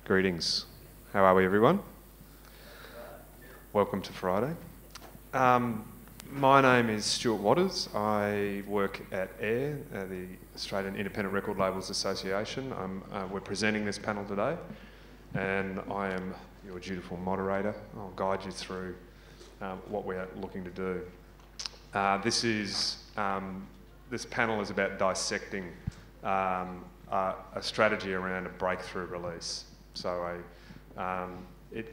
Greetings. How are we, everyone? Welcome to Friday. My name is Stu Watters. I work at ARIA, the Australian Independent Record Labels Association. We're presenting this panel today, and I am your dutiful moderator. I'll guide you through what we're looking to do. This panel is about dissecting a strategy around a breakthrough release. So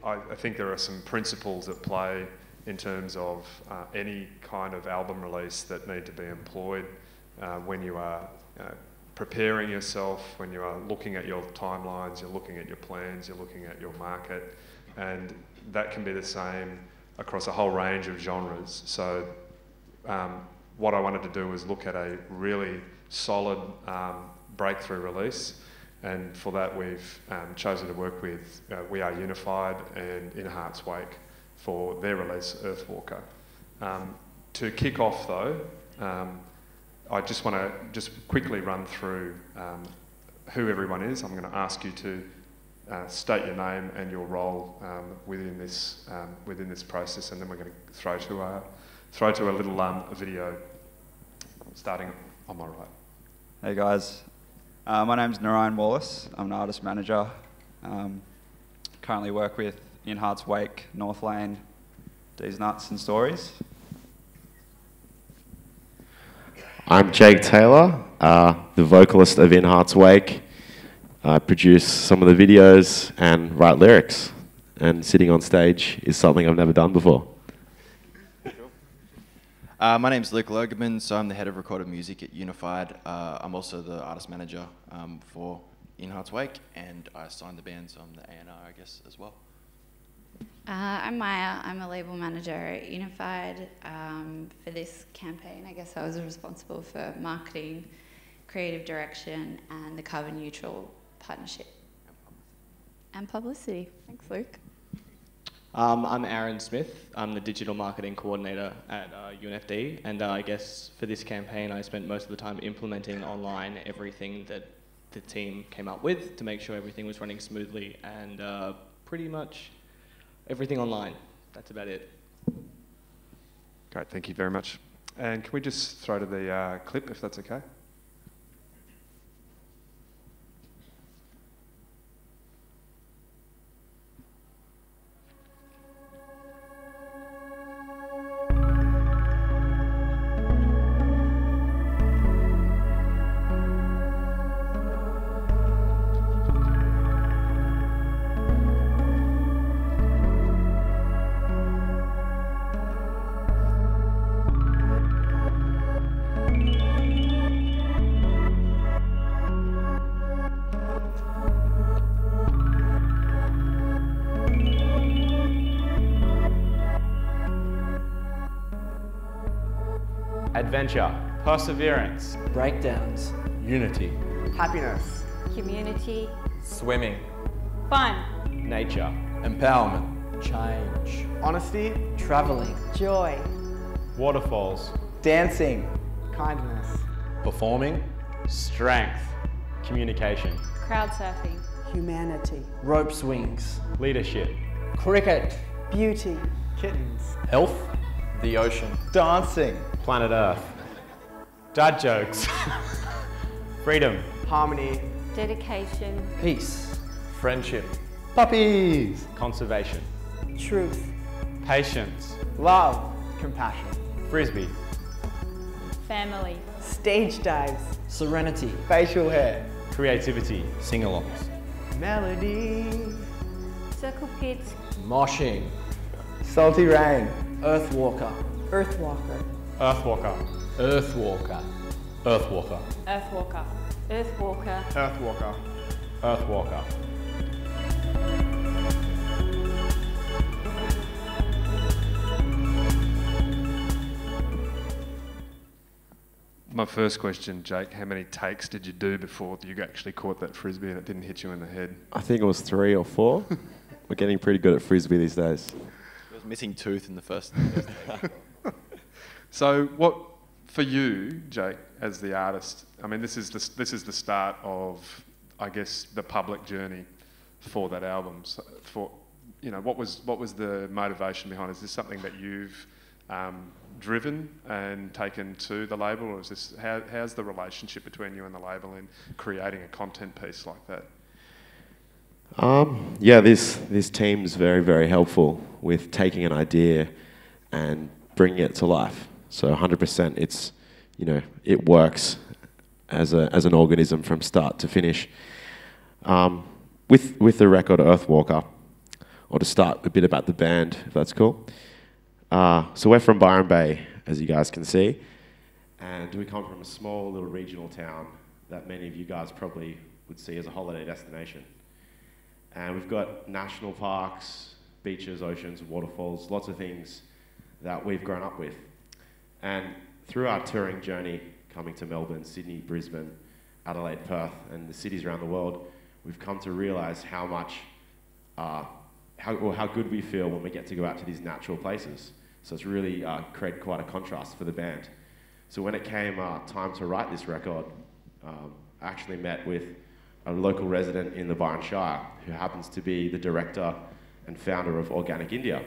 I think there are some principles at play in terms of any kind of album release that need to be employed when you are preparing yourself, when you are looking at your timelines, you're looking at your plans, you're looking at your market, and that can be the same across a whole range of genres. So what I wanted to do was look at a really solid breakthrough release, and for that we've chosen to work with We Are Unified and In Heart's Wake for their release, Earthwalker. To kick off though, I just want to quickly run through who everyone is. I'm going to ask you to state your name and your role within this process, and then we're going to throw to a little video starting on my right. Hey guys, my name's Narayan Wallace. I'm an artist manager. Currently work with In Heart's Wake, North Lane, These Nuts and Stories. I'm Jake Taylor, the vocalist of In Heart's Wake. I produce some of the videos and write lyrics, and sitting on stage is something I've never done before. My name's Luke Logerman, so I'm the head of recorded music at Unified. I'm also the artist manager for In Heart's Wake, and I signed the band, so I'm the A&R, I guess, as well. I'm Maya. I'm a label manager at Unified. For this campaign, I guess I was responsible for marketing, creative direction, and the carbon neutral partnership. And publicity. Thanks, Luke. I'm Aaron Smith. I'm the digital marketing coordinator at UNFD, and I guess for this campaign I spent most of the time implementing online everything that the team came up with to make sure everything was running smoothly, and pretty much everything online. That's about it. Great, thank you very much. And can we just throw to the clip, if that's okay? Adventure, perseverance, breakdowns, unity, happiness, community, swimming, fun, nature, empowerment, change, honesty, traveling, joy, waterfalls, dancing, kindness, performing, strength, communication, crowd surfing, humanity, rope swings, leadership, cricket, beauty, kittens, health, the ocean, dancing, planet Earth, dad jokes, freedom, harmony, dedication, peace, friendship, puppies, conservation, truth, patience, love, compassion, frisbee, family, stage dives, serenity, facial hair, creativity, sing-alongs, melody, circle pits, moshing, salty rain, Earthwalker, Earthwalker, Earthwalker, Earthwalker, Earthwalker, Earthwalker, Earthwalker, Earthwalker, Earthwalker. My first question, Jake, how many takes did you do before you actually caught that frisbee and it didn't hit you in the head? I think it was 3 or 4. We're getting pretty good at frisbee these days. There was missing tooth in the first. So what, for you, Jake, as the artist, I mean, this is the start of, I guess, the public journey for that album. So what was the motivation behind it? Is this something that you've driven and taken to the label, or is this how's the relationship between you and the label in creating a content piece like that? Yeah, this team's very, very helpful with taking an idea and bringing it to life. So 100%, it's, it works as an organism from start to finish. With the record Earthwalker, or to start a bit about the band, if that's cool. So we're from Byron Bay, as you guys can see, and we come from a small little regional town that many of you guys probably would see as a holiday destination. And we've got national parks, beaches, oceans, waterfalls, lots of things that we've grown up with. And through our touring journey, coming to Melbourne, Sydney, Brisbane, Adelaide, Perth, and the cities around the world, we've come to realise how much, how good we feel when we get to go out to these natural places. So it's really created quite a contrast for the band. So when it came time to write this record, I actually met with a local resident in the Byron Shire who happens to be the director and founder of Organic India.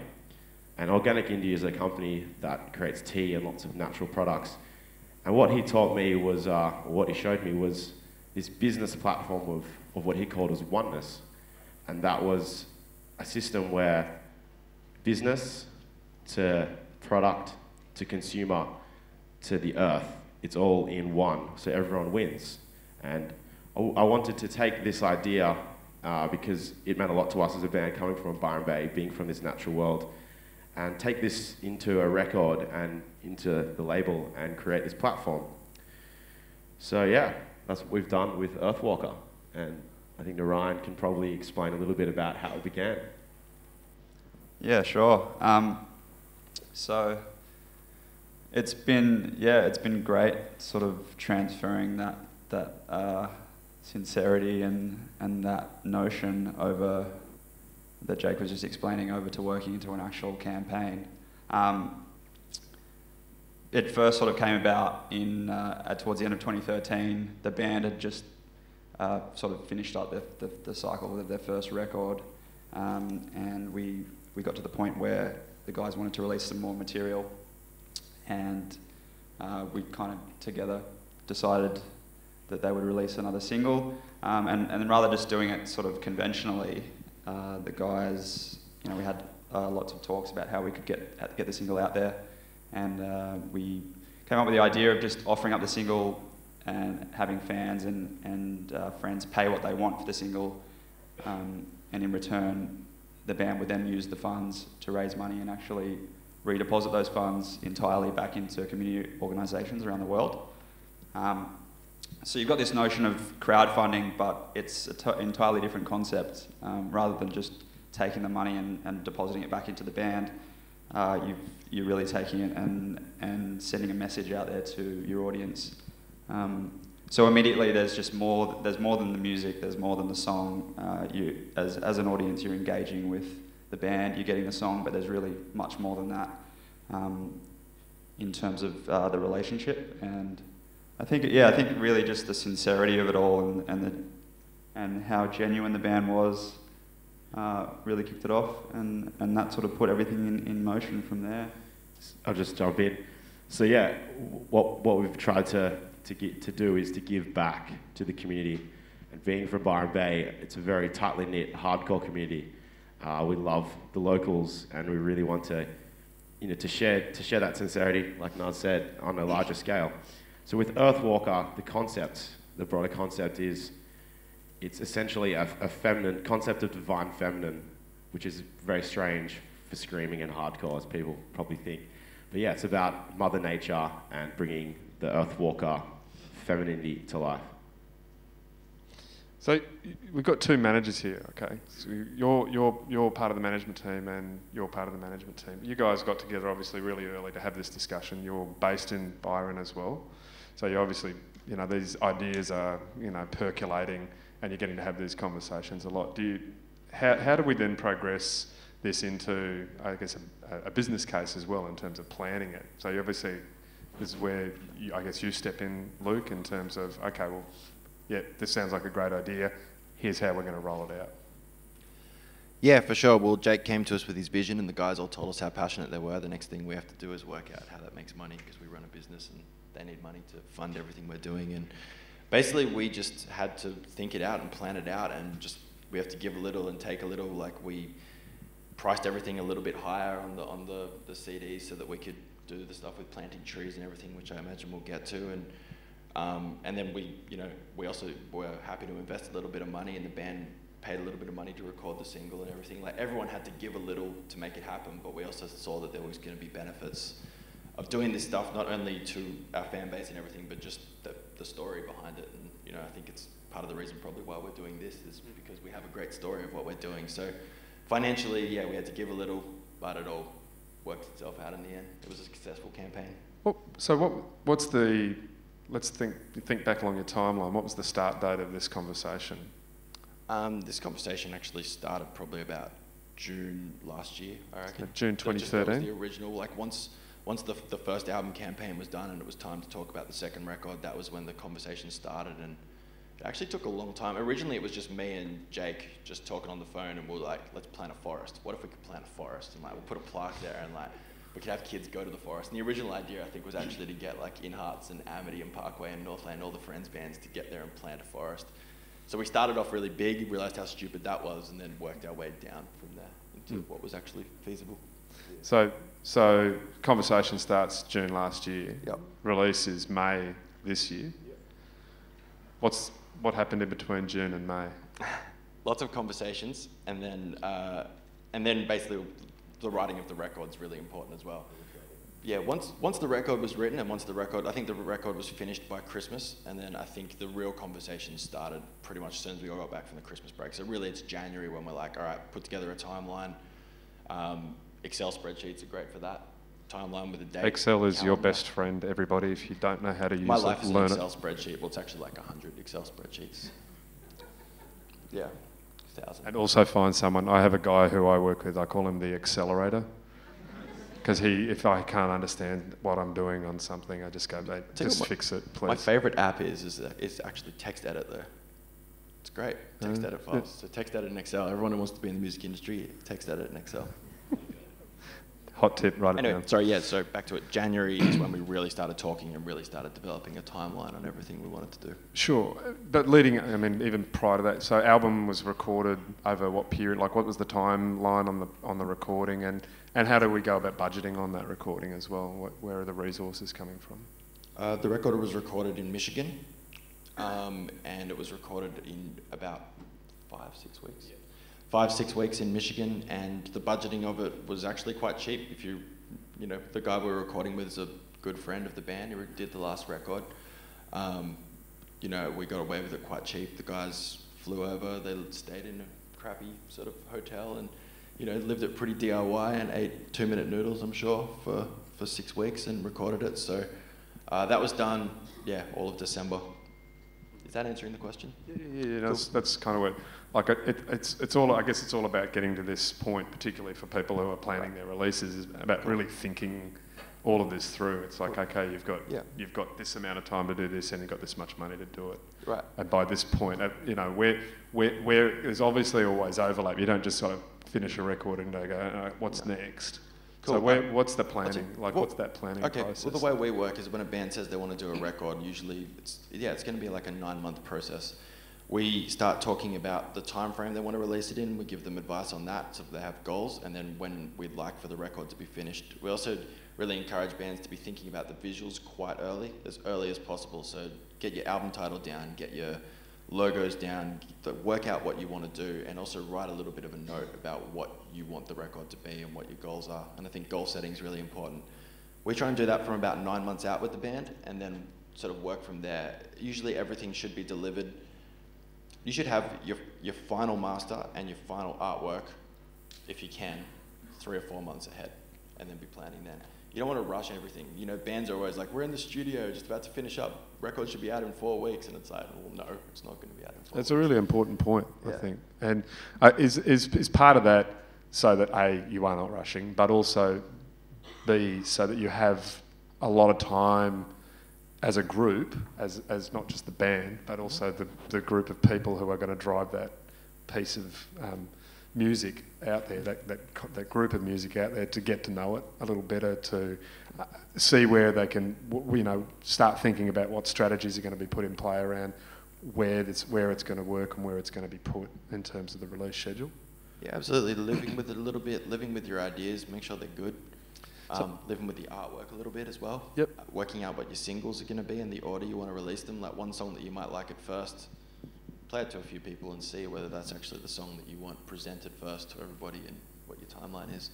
And Organic India is a company that creates tea and lots of natural products. And what he taught me was, or what he showed me was this business platform of what he called as oneness. And that was a system where business to product to consumer to the earth, it's all in one, so everyone wins. And I wanted to take this idea because it meant a lot to us as a band coming from Byron Bay, being from this natural world, and take this into a record and into the label and create this platform. So yeah, that's what we've done with Earthwalker. And I think Narayan can probably explain a little bit about how it began. Yeah, sure. So it's been great sort of transferring that sincerity and that notion over that Jake was just explaining over to working into an actual campaign. It first sort of came about in towards the end of 2013. The band had just sort of finished up the cycle of their first record, and we got to the point where the guys wanted to release some more material, and we kind of together decided that they would release another single, and then rather just doing it sort of conventionally, the guys, we had lots of talks about how we could get the single out there, and we came up with the idea of just offering up the single and having fans and friends pay what they want for the single, and in return the band would then use the funds to raise money and actually redeposit those funds entirely back into community organisations around the world. So you've got this notion of crowdfunding, but it's an entirely different concept. Rather than just taking the money and depositing it back into the band, you're really taking it and sending a message out there to your audience. So immediately there's more than the music, there's more than the song. You, as an audience, you're engaging with the band, you're getting the song, but there's really much more than that in terms of the relationship. And I think really just the sincerity of it all and how genuine the band was really kicked it off, and that sort of put everything in motion from there. I'll just jump in. So yeah, what we've tried to do is to give back to the community. And being from Byron Bay, it's a very tightly knit, hardcore community. We love the locals, and we really want to, to share that sincerity, like Naz said, on a larger scale. So with Earthwalker, the broader concept is, it's essentially a feminine concept of divine feminine, which is very strange for screaming and hardcore, as people probably think. But yeah, it's about Mother Nature and bringing the Earthwalker femininity to life. So we've got two managers here, okay? So you're part of the management team and you're part of the management team. You guys got together obviously really early to have this discussion. You're based in Byron as well. So you obviously, these ideas are, percolating, and you're getting to have these conversations a lot. How do we then progress this into, I guess, a business case as well in terms of planning it? So you obviously, this is where you step in, Luke, in terms of, okay, well, yeah, this sounds like a great idea. Here's how we're going to roll it out. Yeah, for sure. Well, Jake came to us with his vision, and the guys all told us how passionate they were. The next thing we have to do is work out how that makes money, because we run a business and they need money to fund everything we're doing. And basically, we just had to think it out and plan it out, and just we have to give a little and take a little. Like, we priced everything a little bit higher on the CDs so that we could do the stuff with planting trees and everything, which I imagine we'll get to. And then we also were happy to invest a little bit of money, and the band paid a little bit of money to record the single and everything. Like, everyone had to give a little to make it happen, but we also saw that there was going to be benefits of doing this stuff, not only to our fan base and everything, but just the story behind it. And I think it's part of the reason probably why we're doing this is because we have a great story of what we're doing. So financially, yeah, we had to give a little, but it all worked itself out in the end. It was a successful campaign. Well, so let's think back along your timeline. What was the start date of this conversation? This conversation actually started probably about June last year, I reckon. So June 2013? That was the original. Like, once the first album campaign was done and it was time to talk about the second record, that was when the conversation started, and it actually took a long time. Originally, it was just me and Jake just talking on the phone, and we were like, let's plant a forest. What if we could plant a forest? And, like, we'll put a plaque there, and, like, we could have kids go to the forest. And the original idea, I think, was actually to get, like, In Hearts and Amity and Parkway and Northland, all the Friends bands, to get there and plant a forest. So we started off really big, realised how stupid that was, and then worked our way down from there into what was actually feasible. So conversation starts June last year. Yep. Release is May this year. Yep. What happened in between June and May? Lots of conversations, and then basically the writing of the record is really important as well. Yeah, once the record was written, and I think the record was finished by Christmas, and then I think the real conversation started pretty much as soon as we all got back from the Christmas break. So really it's January when we're like, all right, put together a timeline. Excel spreadsheets are great for that. Timeline with a date. Excel is your calendar. best friend, everybody. If you don't know how to use it, My life is an learn Excel it. spreadsheet. Well, it's actually like 100 Excel spreadsheets. Yeah, 1,000. And also find someone. I have a guy who I work with, I call him the accelerator. Because if I can't understand what I'm doing on something, I just go, mate, just fix it, please. My favourite app is actually text edit though. It's great, text edit files. So text edit in Excel. Everyone who wants to be in the music industry, text edit in Excel. Hot tip, write it Anyway, down. sorry, yeah, so back to it. January is when we really started talking and really started developing a timeline on everything we wanted to do. Sure, but even prior to that, so album was recorded over what period? Like, what was the timeline on the recording, and how do we go about budgeting on that recording as well? Where are the resources coming from? The record was recorded in Michigan, and it was recorded in about 5-6 weeks. Yeah. 5-6 weeks in Michigan, and the budgeting of it was actually quite cheap. If the guy we were recording with is a good friend of the band who did the last record. We got away with it quite cheap. The guys flew over, they stayed in a crappy sort of hotel, and lived it pretty DIY and ate 2-minute noodles, I'm sure, for 6 weeks and recorded it. So that was done, all of December. Is that answering the question? Yeah, cool. That's kind of what, like, it's all, I guess it's all about getting to this point, particularly for people who are planning their releases, is about really thinking all of this through. It's like, okay, you've got this amount of time to do this, and you've got this much money to do it. Right. And by this point, where there's obviously always overlap. You don't just sort of finish a record and go, what's next? Cool. So what's the planning? What's that planning process? Well, the way we work is when a band says they want to do a record, usually it's going to be like a 9-month process. We start talking about the time frame they want to release it in. We give them advice on that, so they have goals, and then when we'd like for the record to be finished. We also really encourage bands to be thinking about the visuals quite early as possible. So get your album title down, get your logos down, work out what you want to do, and also write a little bit of a note about what you want the record to be and what your goals are. And I think goal setting is really important. We try and do that from about 9 months out with the band, and then sort of work from there. Usually everything should be delivered. You should have your final master and your final artwork, if you can, 3 or 4 months ahead, and then be planning then. You don't want to rush everything. Bands are always like, we're in the studio, just about to finish up. Record should be out in 4 weeks, and it's like, well, no, it's not going to be out in 4 weeks. That's a really important point, I think. And is part of that so that A, you are not rushing, but also B, so that you have a lot of time as a group, as not just the band, but also the group of people who are going to drive that piece of music out there, that group of music out there, to get to know it a little better, to see where they can, start thinking about what strategies are going to be put in play around where it's going to work and where it's going to be put in terms of the release schedule? Yeah, absolutely. Living with it a little bit, living with your ideas, make sure they're good. Living with the artwork a little bit as well. Yep. Working out what your singles are going to be and the order you want to release them. Like one song that you might like at first, play it to a few people and see whether that's actually the song that you want presented first to everybody and what your timeline is.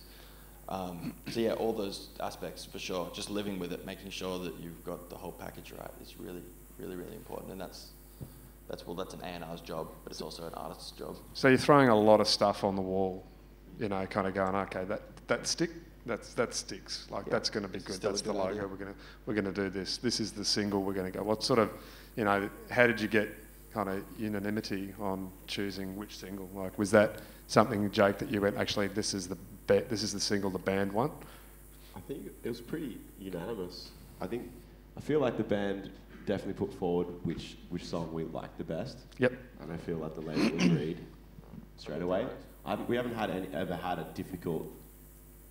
So yeah, all those aspects for sure. Just living with it, making sure that you've got the whole package right is really, really, really important. And that's an A&R's job, but it's also an artist's job. So you're throwing a lot of stuff on the wall, kind of going, okay, that sticks. Like, that's going to be good. That's the logo. We're gonna do this. This is the single. We're going to go. What sort of, how did you get kind of unanimity on choosing which single? Like, was that something, Jake, that you went, actually, this is the single the band want? I think it was pretty unanimous. I feel like the band definitely put forward which song we liked the best. Yep. And I feel like the label agreed straight away. We haven't ever had a difficult,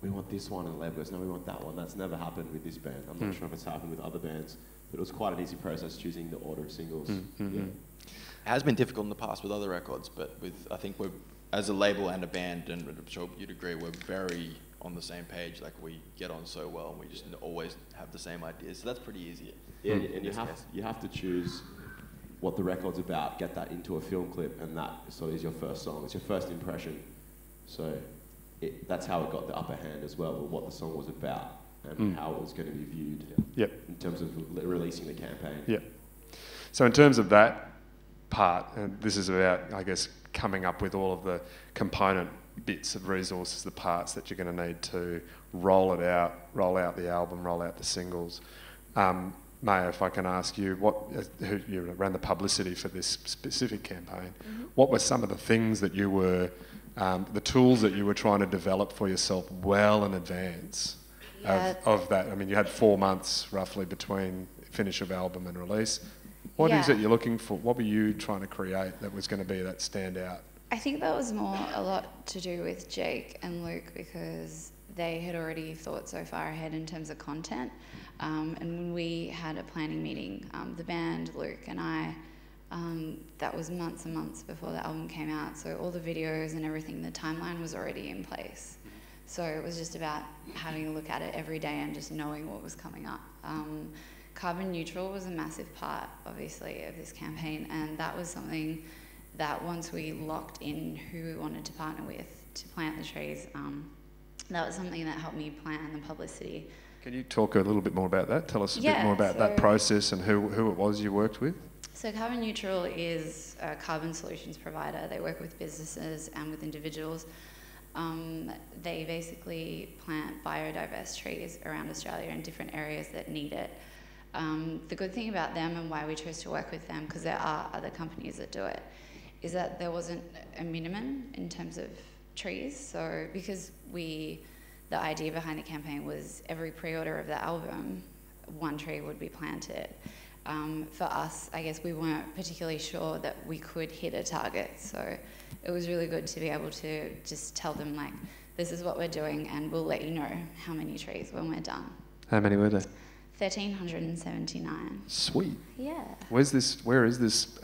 we want this one, and the label goes, no, we want that one. That's never happened with this band. I'm not sure if it's happened with other bands, but it was quite an easy process choosing the order of singles. Yeah. It has been difficult in the past with other records, but I think we're, as a label and a band, and I'm sure you'd agree, we're very on the same page. Like, we get on so well, and we just always have the same ideas. So that's pretty easy. Yeah, and you have to choose what the record's about, get that into a film clip, and that sort of is your first song. It's your first impression. So that's how it got the upper hand as well, what the song was about and how it was going to be viewed. Yep. In terms of releasing the campaign. Yep. So in terms of that part, and this is about, I guess, coming up with all of the component bits of resources, the parts that you're going to need to roll out the album, roll out the singles. Maya, if I can ask you, who you ran the publicity for this specific campaign, what were some of the things that you were, the tools that you were trying to develop for yourself well in advance of that? I mean, you had 4 months roughly between finish of album and release. What is it you're looking for? What were you trying to create that was going to be that standout? I think that was a lot to do with Jake and Luke, because they had already thought so far ahead in terms of content. And when we had a planning meeting, the band, Luke and I, that was months and months before the album came out. So all the videos and everything, the timeline was already in place. So it was just about having a look at it every day and just knowing what was coming up. Carbon neutral was a massive part, obviously, of this campaign, and that was something that once we locked in who we wanted to partner with to plant the trees, that was something that helped me plan the publicity. Can you talk a little bit more about that? Tell us a bit more about that process and who it was you worked with. So Carbon Neutral is a carbon solutions provider. They work with businesses and with individuals. They basically plant biodiverse trees around Australia in different areas that need it. The good thing about them and why we chose to work with them, because there are other companies that do it, is that there wasn't a minimum in terms of trees. So because the idea behind the campaign was every pre-order of the album, one tree would be planted. For us, I guess we weren't particularly sure that we could hit a target. So it was really good to be able to just tell them, like, this is what we're doing and we'll let you know how many trees when we're done. How many were there? 1,379. Sweet. Yeah. Where is this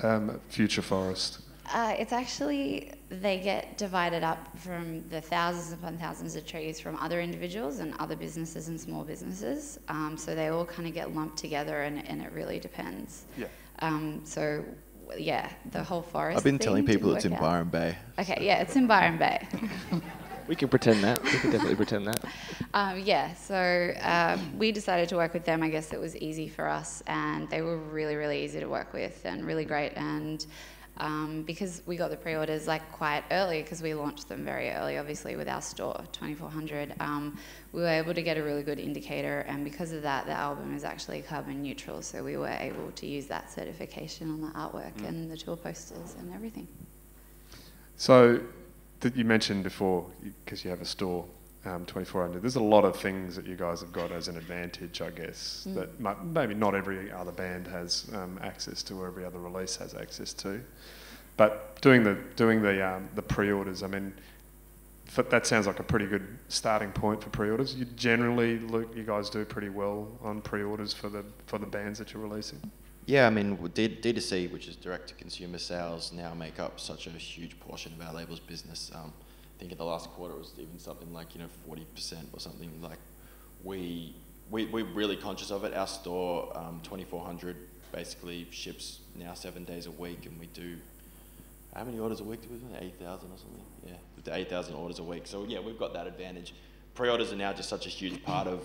future forest? It's actually, they get divided up from the thousands upon thousands of trees from other individuals and other businesses and small businesses. So they all kind of get lumped together, and it really depends. Yeah. So, yeah, the whole forest. I've been telling people it's in Byron Bay. Okay, yeah, it's in Byron Bay. We can pretend that. We can definitely pretend that. Yeah, so we decided to work with them. I guess it was easy for us, and they were really, really easy to work with and really great. And because we got the pre-orders like quite early, because we launched them very early, obviously, with our store, 2400, we were able to get a really good indicator, and because of that, the album is actually carbon neutral, so we were able to use that certification on the artwork and the tour posters and everything. So, that you mentioned before, because you have a store, 2400, there's a lot of things that you guys have got as an advantage, I guess, that maybe not every other band has access to, or every other release has access to. But doing the pre-orders, I mean, that sounds like a pretty good starting point for pre-orders. You generally, you guys do pretty well on pre-orders for the bands that you're releasing. Yeah, I mean, D2C, which is direct-to-consumer sales, now make up such a huge portion of our label's business. I think in the last quarter it was even something like 40% or something. Like we're really conscious of it. Our store 2400 basically ships now 7 days a week, and we do how many orders a week do we do? 8,000 or something. Yeah, we do 8,000 orders a week. So yeah, we've got that advantage. Pre-orders are now just such a huge part of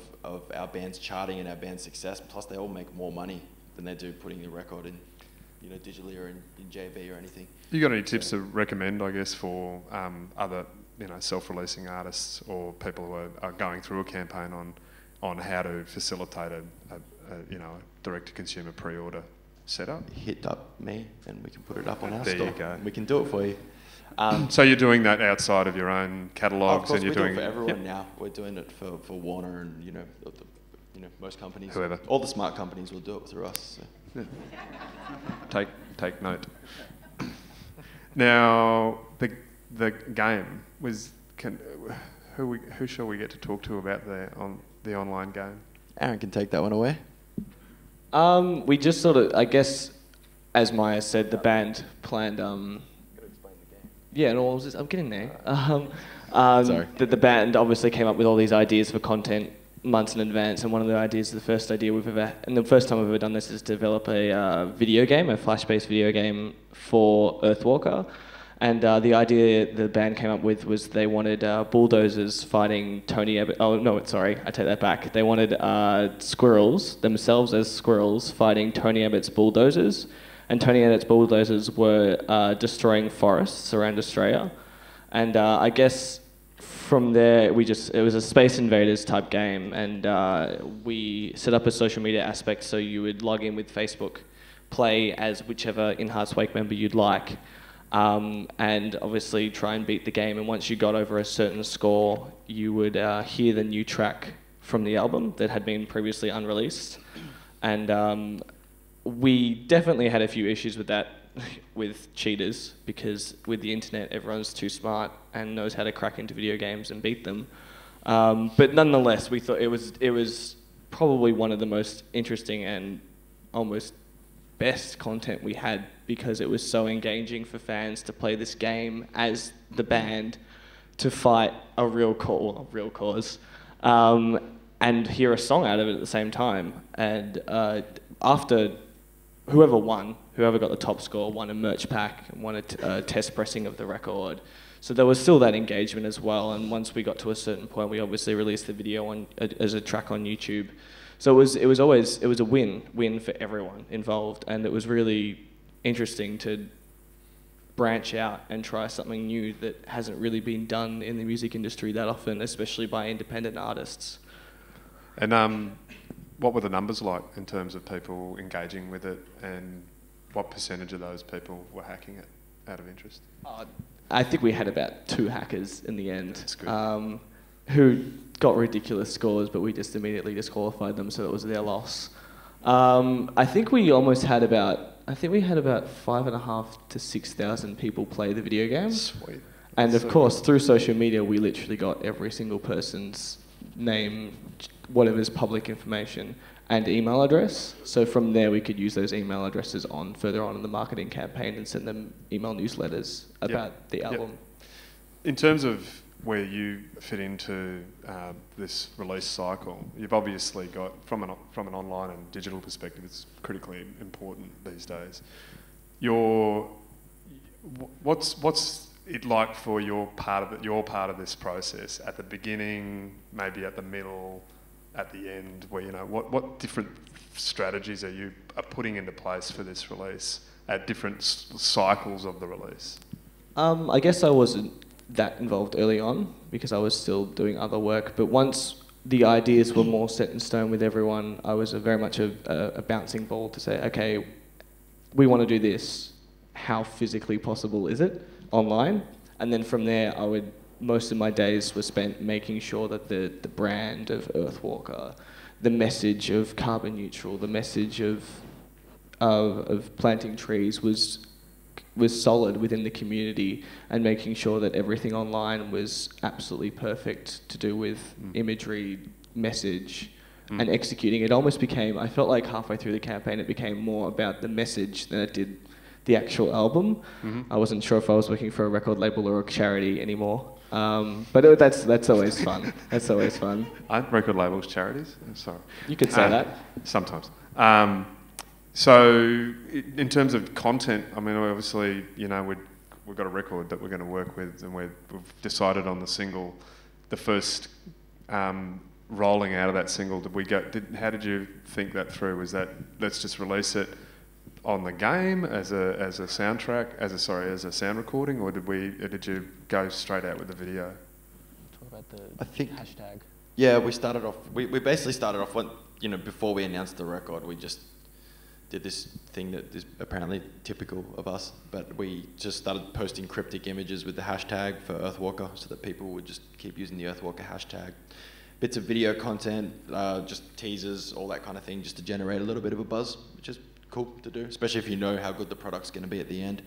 our band's charting and our band's success. Plus, they all make more money than they do putting the record in, digitally or in JB or anything. You got any tips to recommend, I guess, for other, self-releasing artists or people who are going through a campaign on how to facilitate a direct-to-consumer pre-order setup? Hit up me, and we can put it up on our there store. You go. We can do it for you. So you're doing that outside of your own catalogues, of course, and you're doing doing it for everyone yep. now. We're doing it for Warner and most companies. Whoever. All the smart companies will do it through us. So. Yeah. Take note. Now the game was. Who shall we get to talk to about the online game? Aaron can take that one away. We just sort of, I guess, as Maya said, the band planned. Yeah, no, I'm getting there. Sorry. The band obviously came up with all these ideas for content months in advance, and one of the first idea we've ever, and the first time we've ever done this is develop a video game, a Flash-based video game for Earthwalker. And the idea the band came up with was they wanted bulldozers fighting Tony Abbott. Oh, no, sorry, I take that back. They wanted squirrels, themselves as squirrels, fighting Tony Abbott's bulldozers. And Tony Abbott's bulldozers were destroying forests around Australia. And I guess from there, it was a Space Invaders type game. And we set up a social media aspect so you would log in with Facebook, play as whichever In Hearts Wake member you'd like. And obviously try and beat the game. And once you got over a certain score, you would hear the new track from the album that had been previously unreleased. And we definitely had a few issues with that, with cheaters, because with the internet, everyone's too smart and knows how to crack into video games and beat them. But nonetheless, we thought it was probably one of the most interesting and almost best content we had, because it was so engaging for fans to play this game as the band to fight a real cause, and hear a song out of it at the same time. And after whoever got the top score won a merch pack and won a test pressing of the record. So there was still that engagement as well. And once we got to a certain point, we obviously released the video as a track on YouTube. So it was a win for everyone involved, and it was really interesting to branch out and try something new that hasn't really been done in the music industry that often, especially by independent artists. And what were the numbers like in terms of people engaging with it, and what percentage of those people were hacking it out of interest? I think we had about 2 hackers in the end. That's good. Who got ridiculous scores, but we just immediately disqualified them, so it was their loss. I think we had about 5,500 to 6,000 people play the video game. Sweet. And of course, through social media, we literally got every single person's name, whatever's public information, and email address. So from there, we could use those email addresses further on in the marketing campaign and send them email newsletters about the album. Yep. In terms of where you fit into this release cycle, you've obviously got, from an online and digital perspective, it's critically important these days. What's it like for your part of this process, at the beginning, maybe at the middle, at the end, where what different strategies are you putting into place for this release at different cycles of the release? I guess I wasn't that involved early on because I was still doing other work, but once the ideas were more set in stone with everyone, I was very much a bouncing ball to say, okay, we want to do this. How physically possible is it online? And then from there, most of my days were spent making sure that the brand of Earthwalker, the message of carbon neutral, the message of planting trees was was solid within the community, and making sure that everything online was absolutely perfect to do with imagery, message, and executing. It almost became, I felt like halfway through the campaign it became more about the message than it did the actual album. I wasn't sure if I was working for a record label or a charity anymore. But that's always fun. That's always fun. Aren't record labels charities? I'm sorry. You could say that. Sometimes. So in terms of content, I mean, obviously, you know, we've got a record that we're going to work with, and we've decided on the single. The first rolling out of that single, how did you think that through? Was that, let's just release it on the game as a soundtrack, as a sound recording, or did you go straight out with the video? Talk about the hashtag. Yeah, we started off. We basically started off when, you know, before we announced the record, we just did this thing that is apparently typical of us, but we just started posting cryptic images with the hashtag for Earthwalker, so that people would just keep using the Earthwalker hashtag. Bits of video content, just teasers, all that kind of thing, just to generate a little bit of a buzz, which is cool to do, especially if you know how good the product's going to be at the end.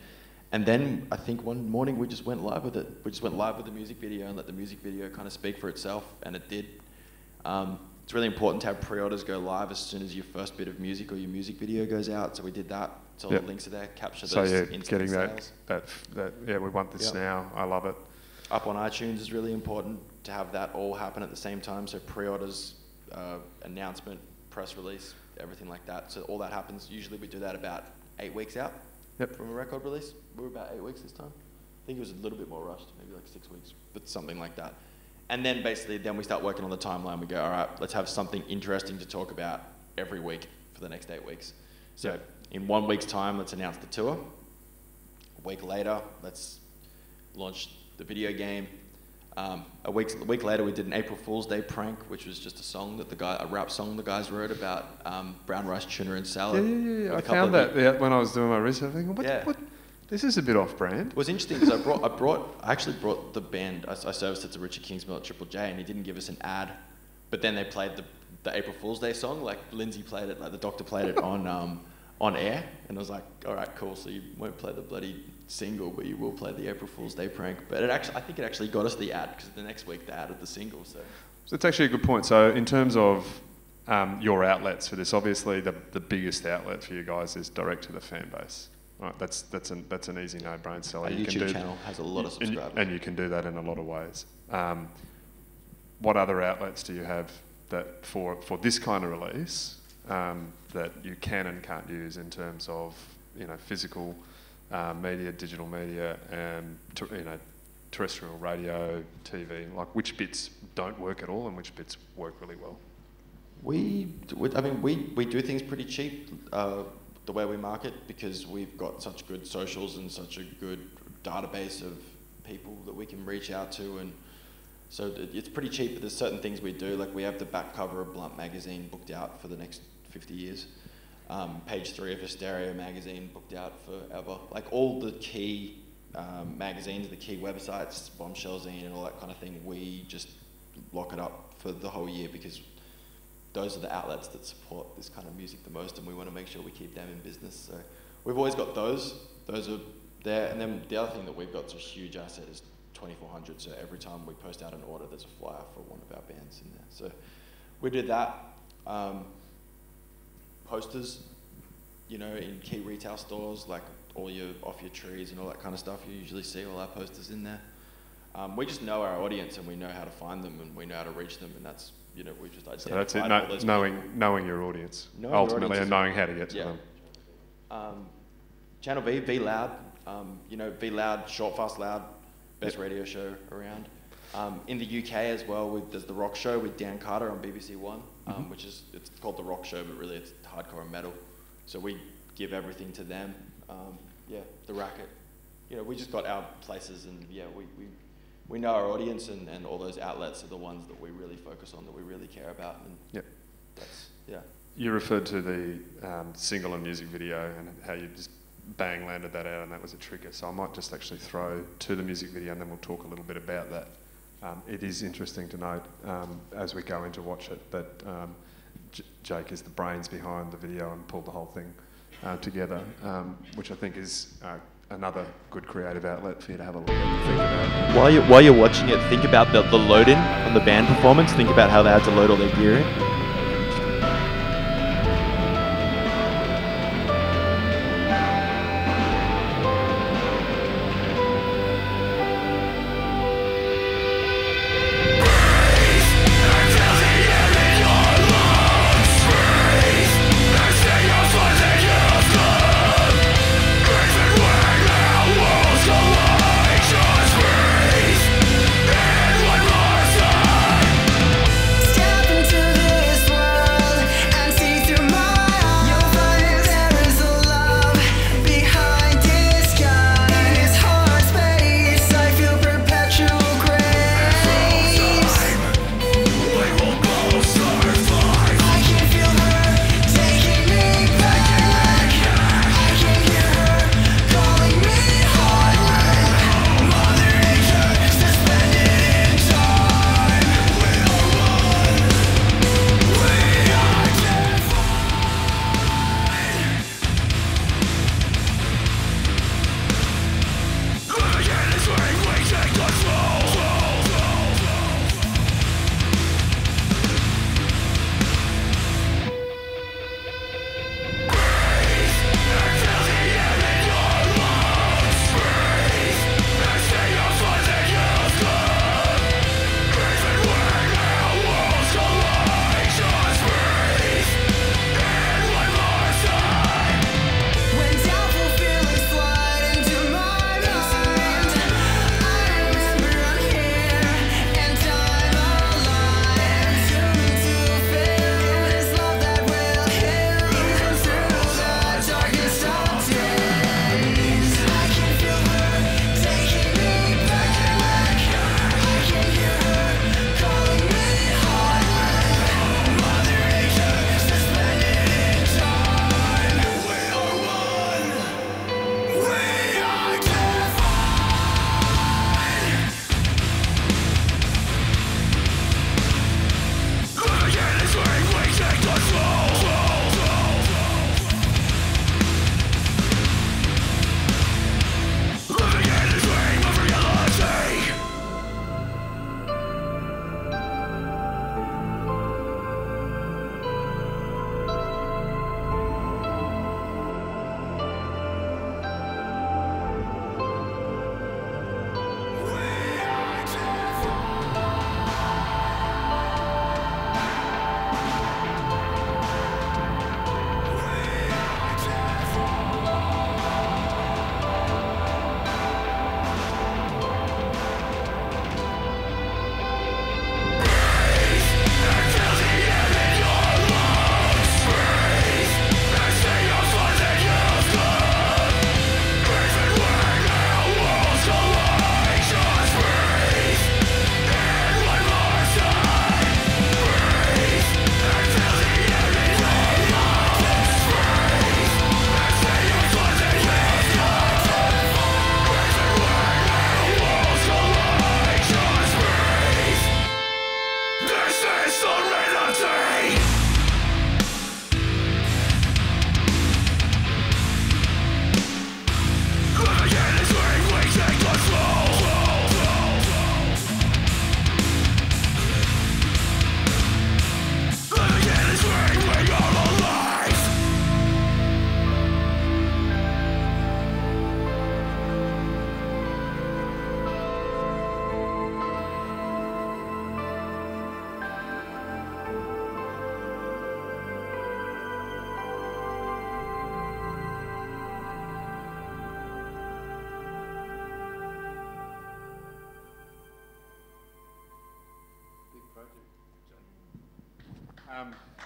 And then I think one morning we just went live with it. We just went live with the music video and let the music video kind of speak for itself, and it did. It's really important to have pre-orders go live as soon as your first bit of music or your music video goes out, so we did that. So all the links are there, capture those instant getting sales. that we want this now. I love it. Up on iTunes is really important to have that all happen at the same time. So pre-orders, announcement, press release, everything like that. So all that happens. Usually we do that about 8 weeks out from a record release. We were about 8 weeks this time. I think it was a little bit more rushed, maybe like 6 weeks, but something like that. And then basically, then we start working on the timeline. We go, all right, let's have something interesting to talk about every week for the next 8 weeks. So in 1 week's time, let's announce the tour. A week later, let's launch the video game. A week later, we did an April Fool's Day prank, which was just a rap song the guys wrote about brown rice, tuna, and salad. Yeah. I found that when I was doing my research. I think, what? This is a bit off-brand. It was interesting because I actually brought the band. I serviced it to Richard Kingsmill at Triple J, and he didn't give us an ad. But then they played the April Fool's Day song, like Lindsay played it, like the Doctor played it on air, and I was like, all right, cool. So you won't play the bloody single, but you will play the April Fool's Day prank. But I think it actually got us the ad, because the next week they added the single. So it's actually a good point. So in terms of your outlets for this, obviously the biggest outlet for you guys is direct to the fan base. Right, that's an easy no-brainer seller. Our YouTube channel has a lot of subscribers, and you can do that in a lot of ways. What other outlets do you have that for this kind of release that you can and can't use in terms of, you know, physical media, digital media, and terrestrial radio, TV? Like, which bits don't work at all and which bits work really well? We do things pretty cheap. The way we market, because we've got such good socials and such a good database of people that we can reach out to, and so it's pretty cheap. But there's certain things we do, like we have the back cover of Blunt magazine booked out for the next 50 years. Page 3 of Hysteria magazine booked out forever. Like all the key magazines, the key websites, Bombshell Zine and all that kind of thing, we just lock it up for the whole year, because those are the outlets that support this kind of music the most, and we want to make sure we keep them in business. So we've always got those. Those are there. And then the other thing that we've got, a huge asset, is 2400. So every time we post out an order, there's a flyer for one of our bands in there. So we did that. Posters, you know, in key retail stores, like all your off your trees and all that kind of stuff. You usually see all our posters in there. We just know our audience, and we know how to find them, and we know how to reach them, and that's, you know, we just identified. So that's it. Knowing your audience ultimately, and knowing how to get to them. Channel V Loud. You know, V Loud, Short Fast Loud, best radio show around. In the UK as well, there's the Rock Show with Dan Carter on BBC One, which is, it's called the Rock Show, but really it's hardcore and metal. So we give everything to them. The Racket. You know, we just got our places, and we know our audience, and all those outlets are the ones that we really focus on, that we really care about. And You referred to the single and music video and how you just bang landed that out, and that was a trigger. So I might just actually throw to the music video, and then we'll talk a little bit about that. It is interesting to note as we go in to watch it that Jake is the brains behind the video and pulled the whole thing together, which I think is another good creative outlet for you to have a look at and think about. While you're watching it, think about the load-in on the band performance. Think about how they had to load all their gear in.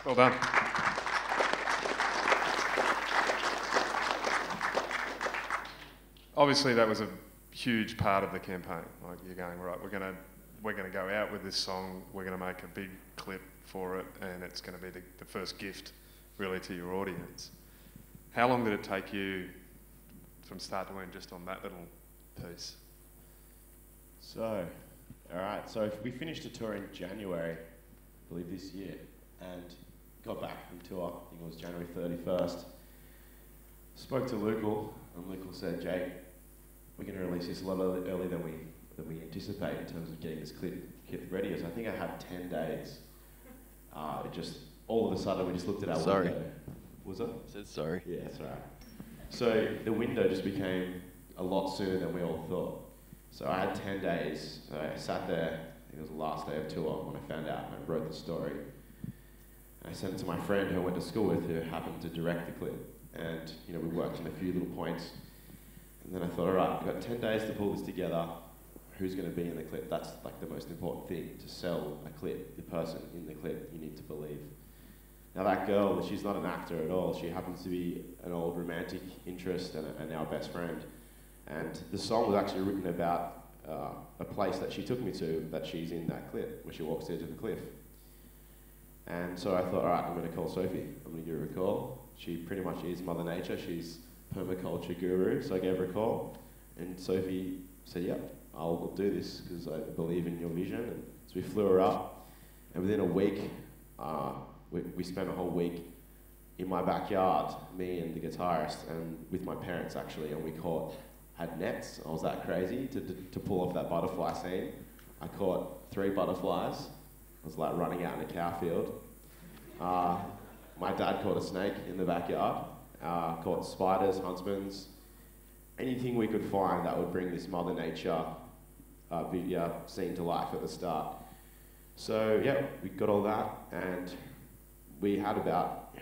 Well done. Obviously, that was a huge part of the campaign. Like, you're going, right, we're gonna go out with this song, we're gonna make a big clip for it, and it's gonna be the first gift, really, to your audience. How long did it take you from start to end just on that little piece? So, alright, so we finished the tour in January, I believe this year, and got back from tour, I think it was January 31st. Spoke to Lucal, and Lucal said, Jake, we're going to release this a lot earlier than we anticipate in terms of getting this kit ready. So I think I had 10 days. It just, all of a sudden, we just looked at our window. Was it? I said sorry. Yeah, that's right. So the window just became a lot sooner than we all thought. So I had 10 days. So I sat there, I think it was the last day of tour when I found out, and I wrote the story. And I sent it to my friend who I went to school with, who happened to direct the clip. And we worked on a few little points. And then I thought, all right, we've got 10 days to pull this together. Who's going to be in the clip? That's like the most important thing, to sell a clip. The person in the clip, you need to believe. Now that girl, she's not an actor at all. She happens to be an old romantic interest and our best friend. And the song was actually written about a place that she took me to, that she's in that clip, where she walks into the cliff. And so I thought, all right, I'm going to call Sophie. I'm going to give her a call. She pretty much is Mother Nature. She's permaculture guru. So I gave her a call, and Sophie said, yep, I'll do this because I believe in your vision. And so we flew her up, and within a week, we spent a whole week in my backyard, me and the guitarist, and with my parents actually, and we had nets. I was that crazy to pull off that butterfly scene. I caught 3 butterflies. I was like running out in a cow field. My dad caught a snake in the backyard, caught spiders, huntsmans, anything we could find that would bring this Mother Nature scene to life at the start. So yeah, we got all that, and we had about,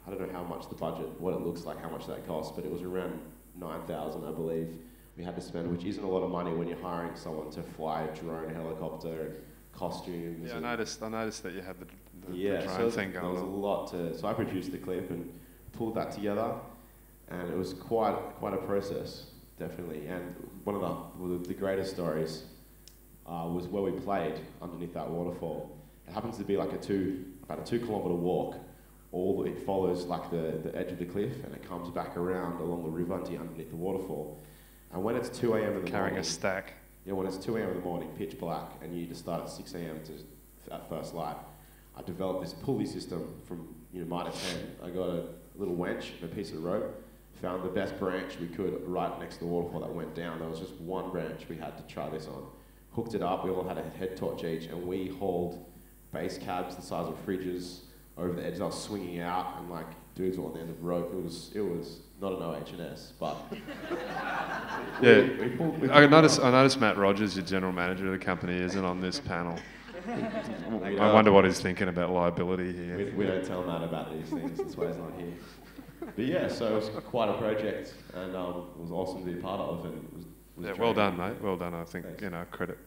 I don't know how much the budget, what it looks like, how much that cost, but it was around 9,000, I believe, we had to spend, which isn't a lot of money when you're hiring someone to fly a drone, helicopter, costumes. Yeah, I noticed that you had the drone so thing going on. There was a lot to, so I produced the clip and pulled that together, and it was quite a process, definitely. And one of the greatest stories was where we played underneath that waterfall. It happens to be like about a 2-kilometre walk. It follows like the edge of the cliff, and it comes back around along the river until you're underneath the waterfall. And when it's 2 a.m. in the morning, carrying a stack. Yeah, when it's 2 a.m. in the morning, pitch black, and you need to start at 6 a.m. at first light, I developed this pulley system from minus 10. I got a little wench and a piece of rope, found the best branch we could right next to the waterfall that went down. There was just one branch we had to try this on. Hooked it up, we all had a head torch each, and we hauled base cabs the size of fridges over the edge. I was swinging out, and like dudes were on the end of the rope. It was not an OH&S, but yeah. I noticed Matt Rogers, your general manager of the company, isn't on this panel. I wonder what he's thinking about liability here. We don't tell Matt about these things. That's why he's not here. But yeah, so it was quite a project, and it was awesome to be part of. And it was well done, mate. Well done. I think credit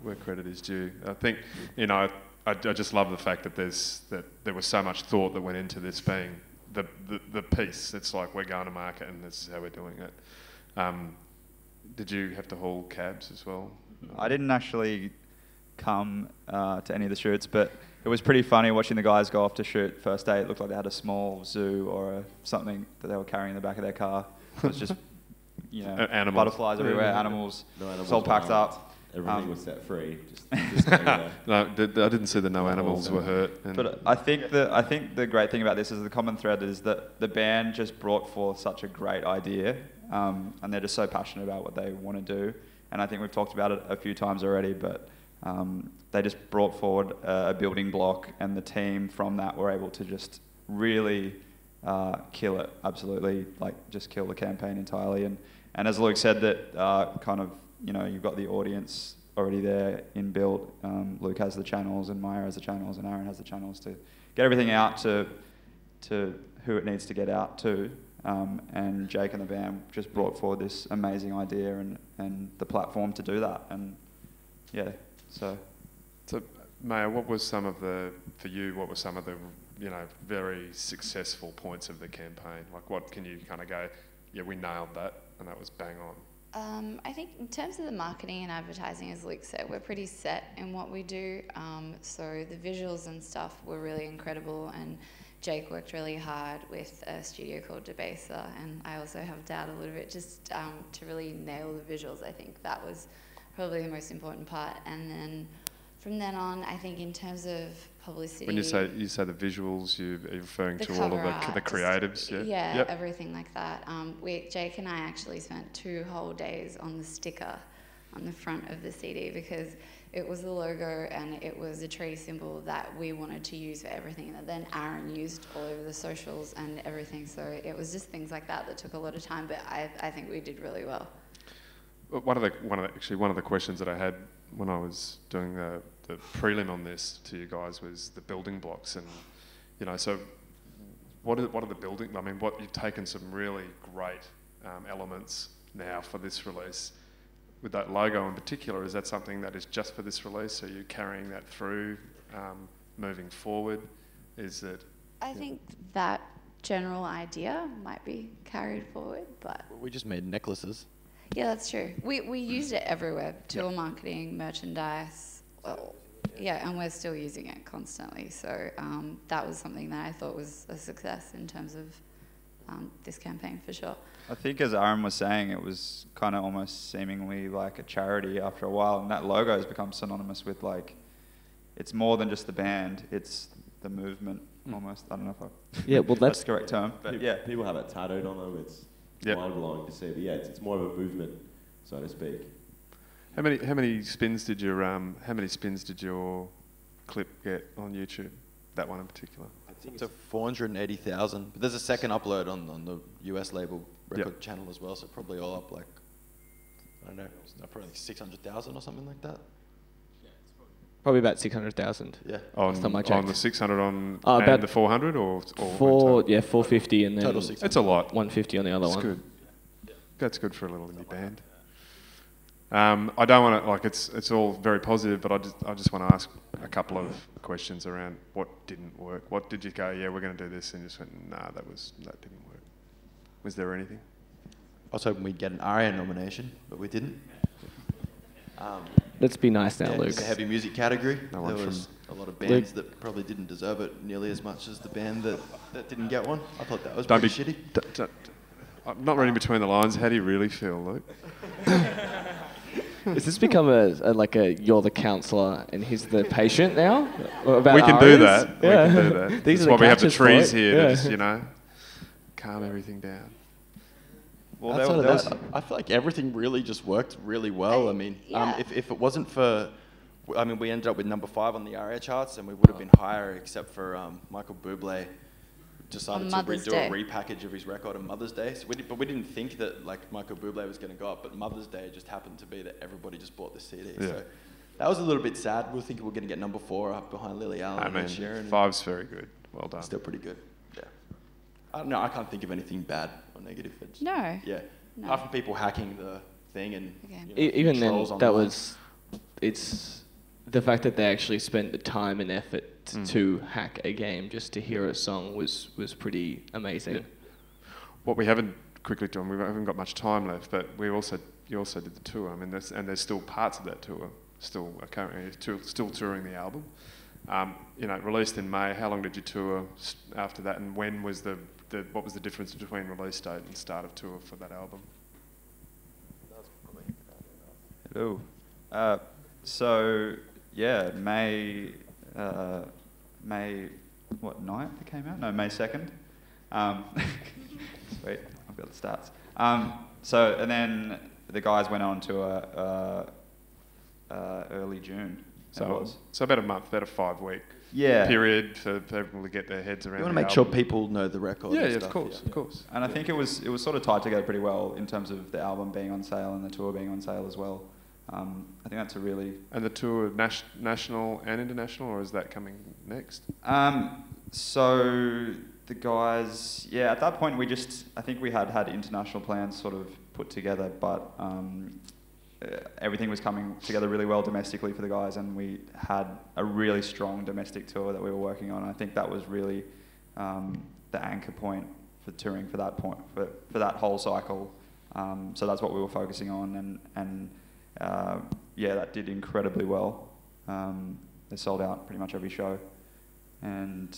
where credit is due. I think I just love the fact that there was so much thought that went into this being the piece. It's like we're going to market, and this is how we're doing it. Did you have to haul cabs as well? I didn't actually come to any of the shoots, but it was pretty funny watching the guys go off to shoot. First day, it looked like they had a small zoo or something that they were carrying in the back of their car. It was just, animals. Butterflies everywhere, animals, no animals, all packed up. Everything was set free. Just there. No, I didn't see the no animals were hurt. But I think the great thing about this is the common thread is that the band just brought forth such a great idea, and they're just so passionate about what they want to do. And I think we've talked about it a few times already, but they just brought forward a building block, and the team from that were able to just really kill it, absolutely, like just kill the campaign entirely. And as Luke said, that you've got the audience already there inbuilt. Luke has the channels, and Maya has the channels, and Aaron has the channels to get everything out to who it needs to get out to. And Jake and the band just brought forward this amazing idea and the platform to do that. And yeah, so Maya, what were some of the very successful points of the campaign? Like, what can you kind of go, yeah, we nailed that, and that was bang on? I think in terms of the marketing and advertising, as Luke said, we're pretty set in what we do. So the visuals and stuff were really incredible, and Jake worked really hard with a studio called Debaser, and I also helped out a little bit just to really nail the visuals. I think that was probably the most important part. And then from then on, I think in terms of publicity. When you say the visuals, you're referring the to all of cover the art, creatives, yeah? Yeah, Yep. everything like that. Jake and I actually spent 2 whole days on the sticker on the front of the CD because it was the logo and it was a tree symbol that we wanted to use for everything that then Aaron used all over the socials and everything. So it was just things like that took a lot of time, but I think we did really well. One of the questions that I had when I was doing the prelim on this to you guys was the building blocks, and so what are the building? I mean, you've taken some really great elements now for this release. With that logo in particular, is that something that is just for this release? Are you carrying that through, moving forward? Is it? I think that general idea might be carried forward, but We just made necklaces. yeah, that's true. We used it everywhere: tour marketing, merchandise. Well, yeah, and we're still using it constantly. So that was something that I thought was a success in terms of this campaign for sure. I think, as Aaron was saying, it was kind of almost seemingly like a charity after a while, and that logo has become synonymous with, like, it's more than just the band, it's the movement almost. I don't know if that's the correct term, but yeah. People have it tattooed on them. It's mind-blowing to see, but yeah, it's more of a movement, so to speak. How many spins did your clip get on YouTube? That one in particular. I think it's 480,000. But there's a second upload on the US label record channel as well, so probably all up like, I don't know, probably like 600,000 or something like that. Probably about 600,000. Yeah. On the 600 and about the 400 or 450 and then total 600. It's a lot. 150 on the other That's one. good. That's good for a little indie band. I don't want to, it's all very positive, but I just want to ask a couple of questions around what didn't work. What did you go, yeah, we're going to do this, and you just went, nah, that didn't work. Was there anything? I was hoping we'd get an ARIA nomination, but we didn't. Let's be nice now, Luke. It's a heavy music category. No there one was a lot of bands that probably didn't deserve it nearly as much as the band that didn't get one. I thought that was pretty shitty. I'm not reading between the lines. How do you really feel, Luke? Has this become you're the counsellor and he's the patient now? About We can do that. Yeah. We can do that. These That's are why we have the catches for trees it. here to just, calm everything down. Well, Outside there of was, that, I feel like everything really just worked really well. I mean, if it wasn't for, we ended up with number 5 on the ARIA charts, and we would have been higher except for Michael Bublé decided to do a repackage of his record on Mother's Day. So but we didn't think that Michael Bublé was going to go up, but Mother's Day just happened to be that everybody just bought the CD. Yeah. So that was a little bit sad. We were thinking we were going to get number 4 up behind Lily Allen and Sharon. 5's very good. Well done. Still pretty good. Yeah. I don't know. I can't think of anything bad or negative. No. Yeah. No. Apart from people hacking the thing and Even then, trolls that online. it's the fact that they actually spent the time and effort to hack a game just to hear a song was pretty amazing. Yeah. What we haven't quickly done, we haven't got much time left, but you also did the tour. I mean, there's still parts of that tour still currently still touring the album. Released in May. How long did you tour after that, and when was what was the difference between release date and start of tour for that album? Hello. May what, 9th it came out? No, May 2nd. Sweet, I've got the stats. And then the guys went on to early June. So about a month, about a 5-week Yeah. period for people to get their heads around. You want to make sure people know the record. Yeah, and of stuff, course, of course. And I think it was sort of tied together pretty well in terms of the album being on sale and the tour being on sale as well. I think that's a really... And the tour, national and international, or is that coming next? So the guys, at that point I think we had international plans sort of put together, but everything was coming together really well domestically for the guys, and we had a really strong domestic tour that we were working on. I think that was really the anchor point for touring for that point, for that whole cycle. So that's what we were focusing on, and that did incredibly well. They sold out pretty much every show, and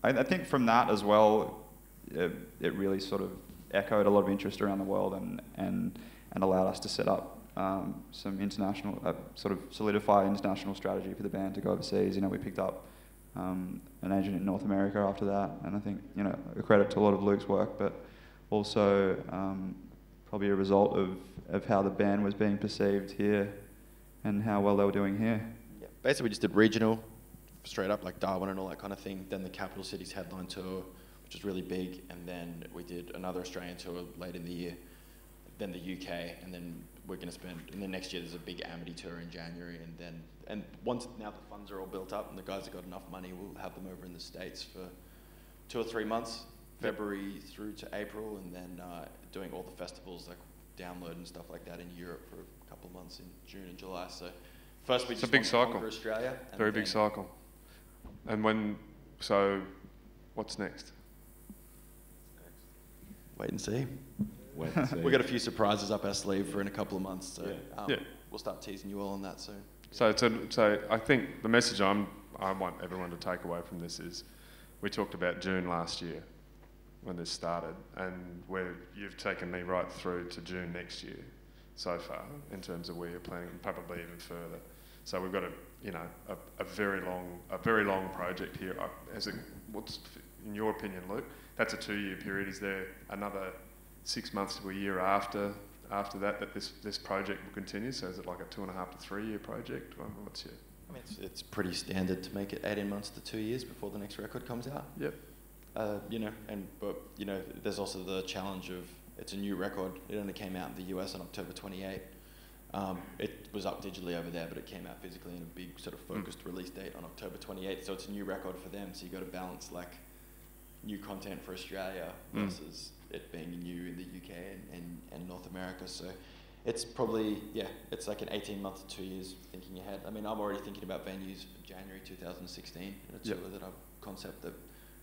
I think from that as well, it really sort of echoed a lot of interest around the world and allowed us to set up some international, sort of solidify international strategy for the band to go overseas. You know, we picked up an agent in North America after that, and I think, you know, a credit to a lot of Luke's work, but also probably a result of how the band was being perceived here and how well they were doing here. Yeah, basically we just did regional, straight up, like Darwin and all that kind of thing, then the capital cities headline tour, which was really big, and then we did another Australian tour late in the year, then the UK, and then we're going to spend, and then next year there's a big Amity tour in January, and once now the funds are all built up and the guys have got enough money, we'll have them over in the States for 2 or 3 months, February through to April, and then doing all the festivals like Download and stuff like that in Europe for a couple of months in June and July. So first we It's a just big want to cycle. conquer Australia. And Very big then- cycle. And so what's next? Wait and see. Wait and see. We've got a few surprises up our sleeve for in a couple of months, so Yeah. we'll start teasing you all on that soon. So I think the message I want everyone to take away from this is, we talked about June last year when this started, and where you've taken me right through to June next year so far in terms of where you're planning, and probably even further. So we've got a very long project here. What's in your opinion, Luke? That's a 2-year period. Is there another 6 months to a year after that this project will continue? So is it like a 2.5 to 3 year project? What's your? I mean, it's pretty standard to make it 18 months to 2 years before the next record comes out. Yep. But there's also the challenge of, it's a new record. It only came out in the US on October 28. It was up digitally over there, but it came out physically in a big sort of focused release date on October 28th. So it's a new record for them. So you've got to balance like new content for Australia versus it being new in the UK and North America. So it's probably, it's like an 18-month to 2 years thinking ahead. I mean, I'm already thinking about venues for January 2016 in a tour that concept that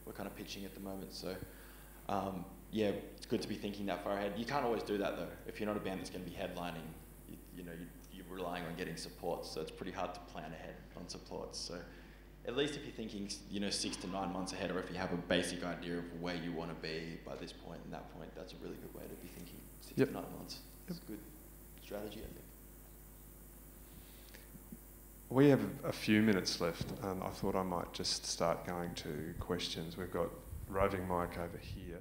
we're kind of pitching at the moment. So it's good to be thinking that far ahead. You can't always do that though. If you're not a band that's going to be headlining, you're relying on getting support. So it's pretty hard to plan ahead on support. So at least if you're thinking, 6 to 9 months ahead, or if you have a basic idea of where you want to be by this point and that point, that's a really good way to be thinking. 6 to 9 months. It's a good strategy, I think. We have a few minutes left, and I thought I might just start going to questions. We've got roving mic over here.